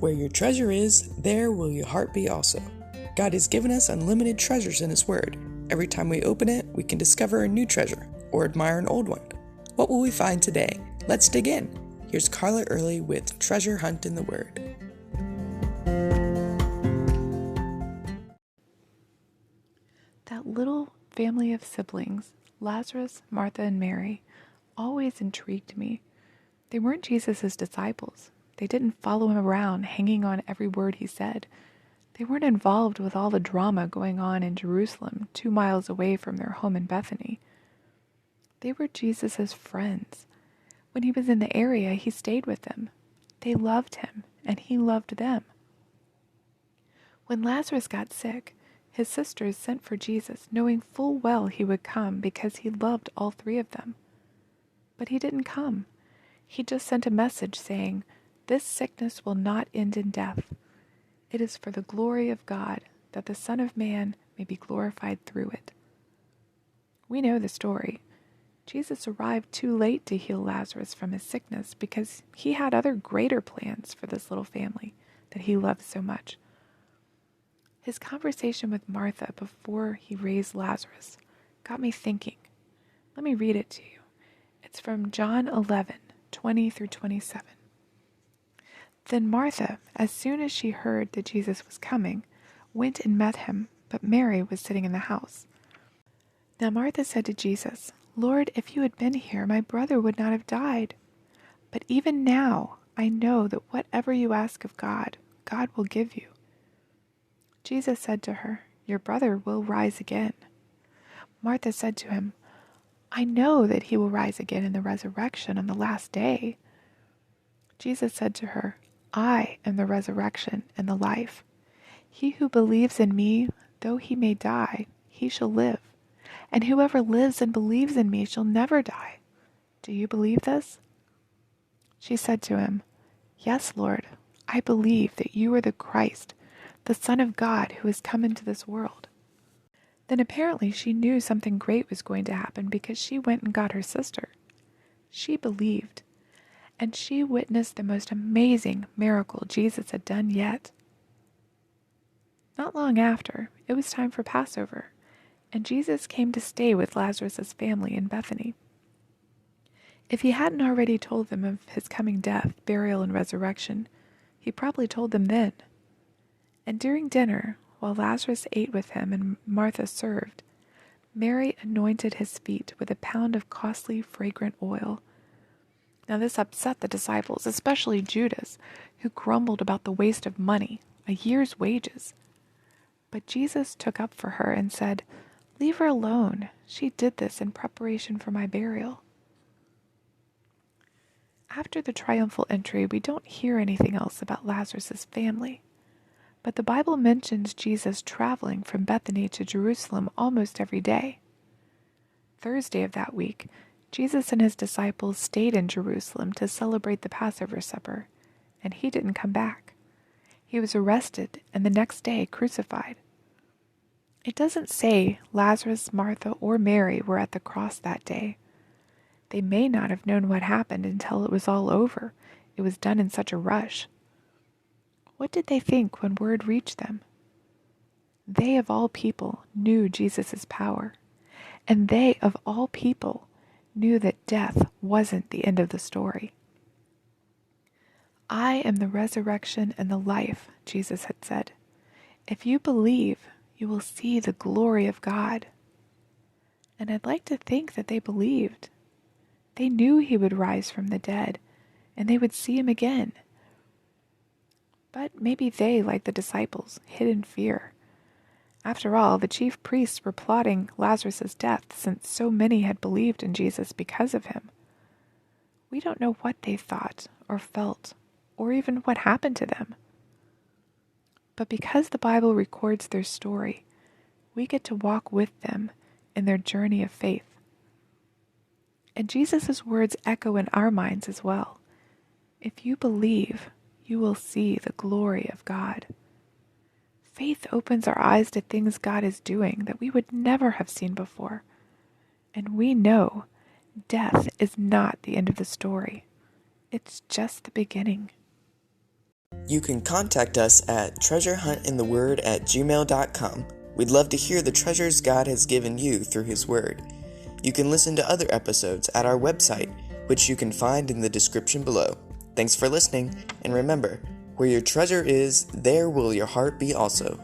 Where your treasure is, there will your heart be also. God has given us unlimited treasures in His Word. Every time we open it, we can discover a new treasure or admire an old one. What will we find today? Let's dig in. Here's Carla Early with Treasure Hunt in the Word. That little family of siblings, Lazarus, Martha, and Mary, always intrigued me. They weren't Jesus' disciples. They didn't follow him around, hanging on every word he said. They weren't involved with all the drama going on in Jerusalem, 2 miles away from their home in Bethany. They were Jesus' friends. When he was in the area, he stayed with them. They loved him, and he loved them. When Lazarus got sick, his sisters sent for Jesus, knowing full well he would come because he loved all 3 of them. But he didn't come. He just sent a message saying, "This sickness will not end in death. It is for the glory of God, that the Son of Man may be glorified through it." We know the story. Jesus arrived too late to heal Lazarus from his sickness because he had other greater plans for this little family that he loved so much. His conversation with Martha before he raised Lazarus got me thinking. Let me read it to you. It's from John 11:20-27. Then Martha, as soon as she heard that Jesus was coming, went and met him, but Mary was sitting in the house. Now Martha said to Jesus, "Lord, if you had been here, my brother would not have died. But even now I know that whatever you ask of God, God will give you." Jesus said to her, "Your brother will rise again." Martha said to him, "I know that he will rise again in the resurrection on the last day." Jesus said to her, "I am the resurrection and the life. He who believes in me, though he may die, he shall live. And whoever lives and believes in me shall never die. Do you believe this?" She said to him, "Yes, Lord, I believe that you are the Christ, the Son of God who has come into this world." Then apparently she knew something great was going to happen because she went and got her sister. She believed, and she witnessed the most amazing miracle Jesus had done yet. Not long after, it was time for Passover, and Jesus came to stay with Lazarus' family in Bethany. If he hadn't already told them of his coming death, burial, and resurrection, he probably told them then. And during dinner, while Lazarus ate with him and Martha served, Mary anointed his feet with a pound of costly, fragrant oil. Now this upset the disciples, especially Judas, who grumbled about the waste of money, a year's wages. But Jesus took up for her and said, "Leave her alone. She did this in preparation for my burial." After the triumphal entry, we don't hear anything else about Lazarus' family. But the Bible mentions Jesus traveling from Bethany to Jerusalem almost every day. Thursday of that week, Jesus and his disciples stayed in Jerusalem to celebrate the Passover supper, and he didn't come back. He was arrested and the next day crucified. It doesn't say Lazarus, Martha, or Mary were at the cross that day. They may not have known what happened until it was all over. It was done in such a rush. What did they think when word reached them? They of all people knew Jesus' power, and they of all people knew that death wasn't the end of the story. "I am the resurrection and the life," Jesus had said. "If you believe, you will see the glory of God." And I'd like to think that they believed. They knew he would rise from the dead, and they would see him again. But maybe they, like the disciples, hid in fear. After all, the chief priests were plotting Lazarus' death since so many had believed in Jesus because of him. We don't know what they thought or felt, or even what happened to them. But because the Bible records their story, we get to walk with them in their journey of faith. And Jesus' words echo in our minds as well. If you believe, you will see the glory of God. Faith opens our eyes to things God is doing that we would never have seen before. And we know death is not the end of the story. It's just the beginning. You can contact us at treasurehuntintheword@gmail.com. We'd love to hear the treasures God has given you through His Word. You can listen to other episodes at our website, which you can find in the description below. Thanks for listening, and remember, where your treasure is, there will your heart be also.